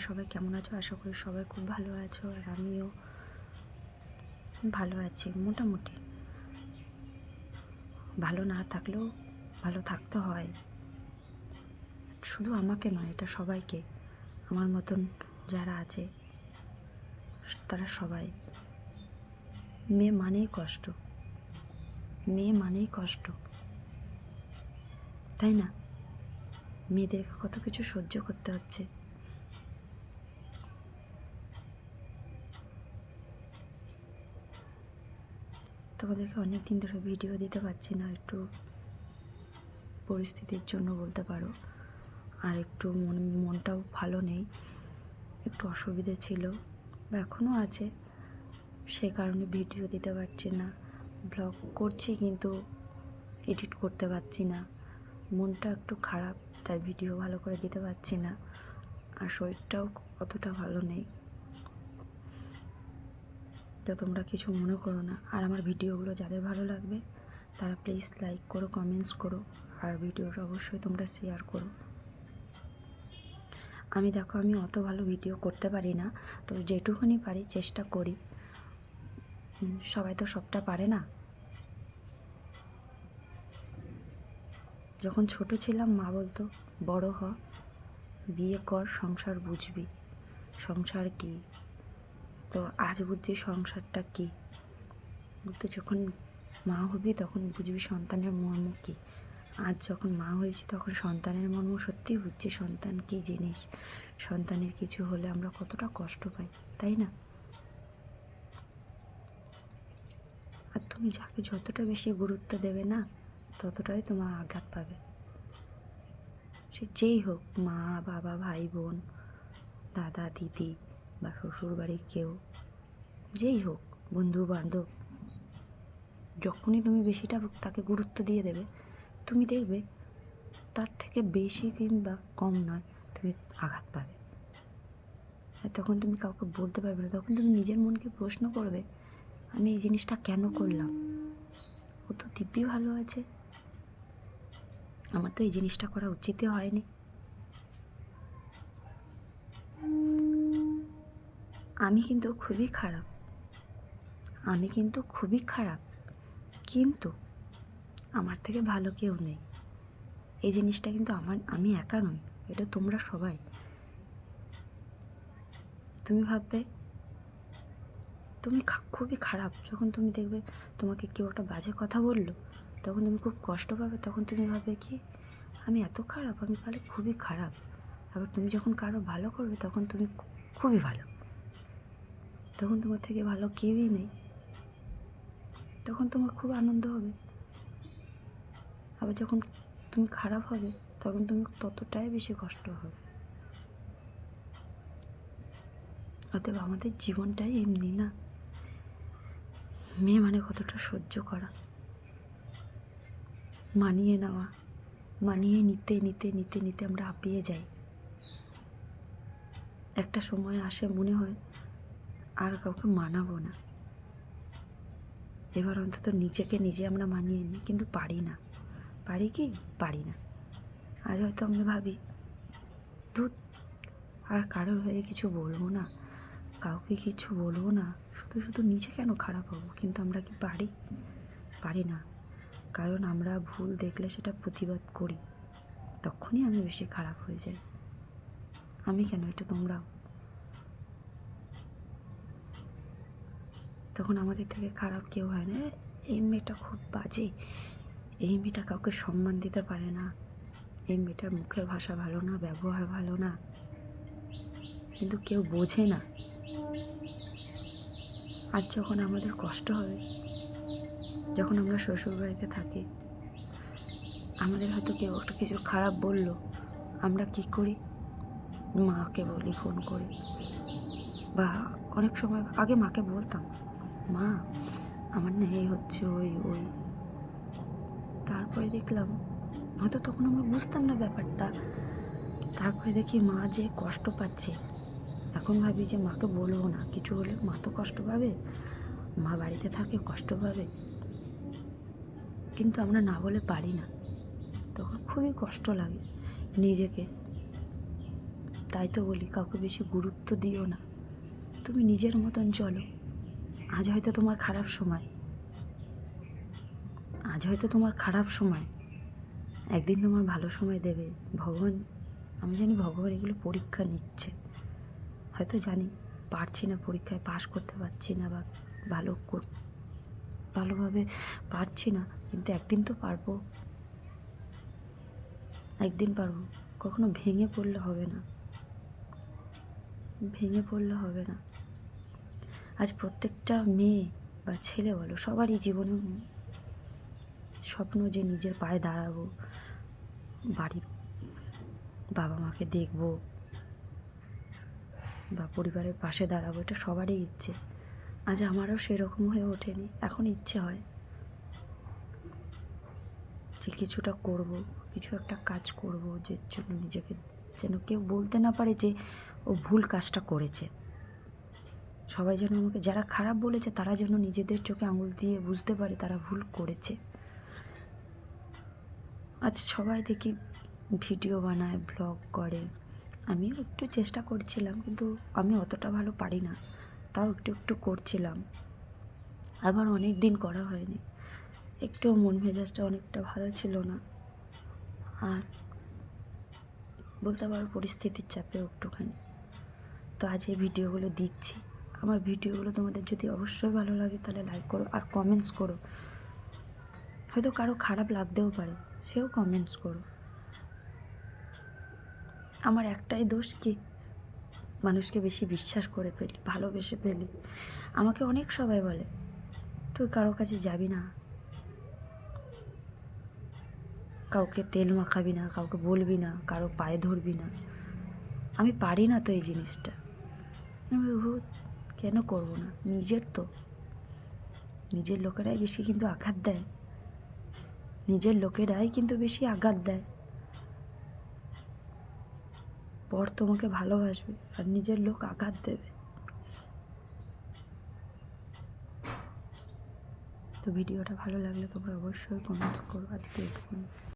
সবাই কেমন আছো? আশা করি সবাই খুব ভালো আছো, আর আমিও ভালো আছি মোটামুটি। ভালো না থাকলেও ভালো থাকতে হয়, শুধু আমাকে নয়, এটা সবাইকে। আমার মতন যারা আছে তারা সবাই। মেয়ে মানেই কষ্ট, মেয়ে মানেই কষ্ট, তাই না? মেয়েদেরকে কত কিছু সহ্য করতে হচ্ছে। তোমাদেরকে অনেক দিন ধরে ভিডিও দিতে পারছি না, একটু পরিস্থিতির জন্য বলতে পারো, আর একটু মনটাও ভালো নেই, একটু অসুবিধে ছিল বা এখনও আছে, সে কারণে ভিডিও দিতে পারছি না। ব্লগ করছি কিন্তু এডিট করতে পারছি না, মনটা একটু খারাপ, তাই ভিডিও ভালো করে দিতে পারছি না, আর শরীরটাও অতটা ভালো নেই। তো তোমরা কিছু মনে করো না, আর আমার ভিডিওগুলো যাদের ভালো লাগবে তারা প্লিজ লাইক করো, কমেন্টস করো, আর ভিডিওটা অবশ্যই তোমরা শেয়ার করো। আমি দেখো, আমি অত ভালো ভিডিও করতে পারি না, তো যেটুকুনি পারি চেষ্টা করি। সবাই তো সবটা পারে না। যখন ছোট ছিলাম মা বলতো, বড় হ, বিয়ে কর, সংসার বুঝবি সংসার কি। তো আজ বুঝছি সংসারটা কি। তো যখন মা হবি তখন বুঝবি সন্তানের মর্ম কী। আজ যখন মা হয়েছি তখন সন্তানের মর্ম সত্যিই বুঝছি, সন্তান কী জিনিস। সন্তানের কিছু হলে আমরা কতটা কষ্ট পাই, তাই না? আর তুমি যাকে যতটা বেশি গুরুত্ব দেবে না, ততটাই তোমার আঘাত পাবে। সে যেই হোক, মা, বাবা, ভাই, বোন, দাদা, দিদি বা শ্বশুর বাড়ির কেউ, যেই হোক, বন্ধু বান্ধব, যখনই তুমি বেশিটা তাকে গুরুত্ব দিয়ে দেবে, তুমি দেখবে তার থেকে বেশি কিংবা কম নয়, তুমি আঘাত পাবে। আর তখন তুমি কাউকে বলতে পারবে না, তখন তুমি নিজের মনকে প্রশ্ন করবে, আমি এই জিনিসটা কেন করলাম? ও তো দিব্যি ভালো আছে, আমার তো এই জিনিসটা করা উচিতই হয়নি। আমি কিন্তু খুবই খারাপ, আমি কিন্তু খুবই খারাপ, কিন্তু আমার থেকে ভালো কেউ নেই। এই জিনিসটা কিন্তু আমি একা নই, এটা তোমরা সবাই। তুমি ভাববে তুমি খুবই খারাপ, যখন তুমি দেখবে তোমাকে কেউ একটা বাজে কথা বললো, তখন তুমি খুব কষ্ট পাবে, তখন তুমি ভাববে কি আমি এত খারাপ, আমি তাহলে খুবই খারাপ। আবার তুমি যখন কারো ভালো করবে তখন তুমি খুবই ভালো, তখন তোমার থেকে ভালো কেউই নেই, তখন তোমার খুব আনন্দ হবে। আবার যখন তুমি খারাপ হবে তখন তুমি ততটাই বেশি কষ্ট হবে। অতএব আমাদের জীবনটাই এমনি না। মেয়ে মানে কতটা সহ্য করা, মানিয়ে নেওয়া, মানিয়ে নিতে নিতে নিতে নিতে আমরা হাঁপিয়ে যাই। একটা সময় আসে মনে হয় আর কাউকে মানাবো না, এবার অন্তত নিজেকে নিজে আমরা মানিয়ে নিই, কিন্তু পারি না। পারি কি? পারি না। আজ হয়তো আমরা ভাবি ধুত, আর কারোর হয়ে কিছু বলবো না, কাউকে কিছু বলবো না, শুধু শুধু নিজে কেন খারাপ হবো। কিন্তু আমরা কি পারি? পারি না, কারণ আমরা ভুল দেখলে সেটা প্রতিবাদ করি, তখনই আমি বেশি খারাপ হয়ে যাই। আমি কেন, এটা তোমরাও। তখন আমাদের থেকে খারাপ কেউ হয় না, এই মেয়েটা খুব বাজে, এই মেয়েটা কাউকে সম্মান দিতে পারে না, এই মেয়েটার মুখের ভাষা ভালো না, ব্যবহার ভালো না। কিন্তু কেউ বোঝে না। আর যখন আমাদের কষ্ট হবে, যখন আমরা শ্বশুরবাড়িতে থাকি, আমাদের হয়তো কেউ একটা কিছু খারাপ বললো, আমরা কি করি? মাকে বলি ফোন করে, বা অনেক সময় আগে মাকে বলতাম, মা আমার না এই হচ্ছে, ওই ওই। তারপরে দেখলাম, হয়তো তখন আমরা বুঝতাম না ব্যাপারটা, তারপরে দেখি মা যে কষ্ট পাচ্ছে। এখন ভাবি যে মাকে বলবো না, কিছু হলে মা তো কষ্ট পাবে, মা বাড়িতে থাকে কষ্ট পাবে, কিন্তু আমরা না বলে পারি না। তখন খুবই কষ্ট লাগে নিজেকে, তাই তো বলি, কাউকে বেশি গুরুত্ব দিও না, তুমি নিজের মতন চলো। আজ হয়তো তোমার খারাপ সময়, একদিন তোমার ভালো সময় দেবে ভগবান। আমি জানি ভগবান এগুলো পরীক্ষা নিচ্ছে, হয়তো জানি পারছি না, পরীক্ষায় পাশ করতে পারছি না, বা ভালোভাবে পারছি না, কিন্তু একদিন তো পারবো, কখনো ভেঙে পড়লে হবে না। আজ প্রত্যেকটা মেয়ে বা ছেলে বলো, সবারই জীবনে স্বপ্ন যে নিজের পায়ে দাঁড়াবো, বাড়ির বাবা মাকে দেখবো, বা পরিবারের পাশে দাঁড়াবো, এটা সবারই ইচ্ছে। আজ আমারও সেরকম হয়ে ওঠেনি, এখন ইচ্ছে হয় যে কিছুটা করব, কিছু একটা কাজ করব, যে জন্য নিজেকে যেন কেউ বলতে না পারে যে ও ভুল কাজটা করেছে। সবাই যেন আমাকে, যারা খারাপ বলেছে তারা যেন নিজেদের চোখে আঙুল দিয়ে বুঝতে পারে তারা ভুল করেছে। আজ সবাই দেখি ভিডিও বানায়, ব্লগ করে, আমিও একটু চেষ্টা করছিলাম, কিন্তু আমি অতটা ভালো পারি না, তাও একটু করছিলাম। আবার অনেক দিন করা হয়নি, একটু মন মেজাজটা অনেকটা ভালো ছিল না, আর বলতে পারো পরিস্থিতির চাপে একটুখানি। তো আজ এই ভিডিওগুলো দিচ্ছি। আমার ভিডিওগুলো তোমাদের যদি অবশ্যই ভালো লাগে তাহলে লাইক করো আর কমেন্টস করো। হয়তো কারো খারাপ লাগতেও পারে, সেও কমেন্টস করো। আমার একটাই দোষ কি, মানুষকে বেশি বিশ্বাস করে ফেলি, ভালোবেসে ফেলি। আমাকে অনেক সবাই বলে তুই কারো কাছে যাবি না, কাউকে তেল মাখাবি না, কাউকে বলবি না, কারো পায়ে ধরবি না। আমি পারি না তো এই জিনিসটা। আমি কেন করবো না? নিজের লোকেরাই বেশি কিন্তু আঘাত দেয়, পর তোমাকে ভালোবাসবে আর নিজের লোক আঘাত দেবে। তো ভিডিওটা ভালো লাগলে তোমরা অবশ্যই কমেন্টস করো। আজকে এটুকুনি।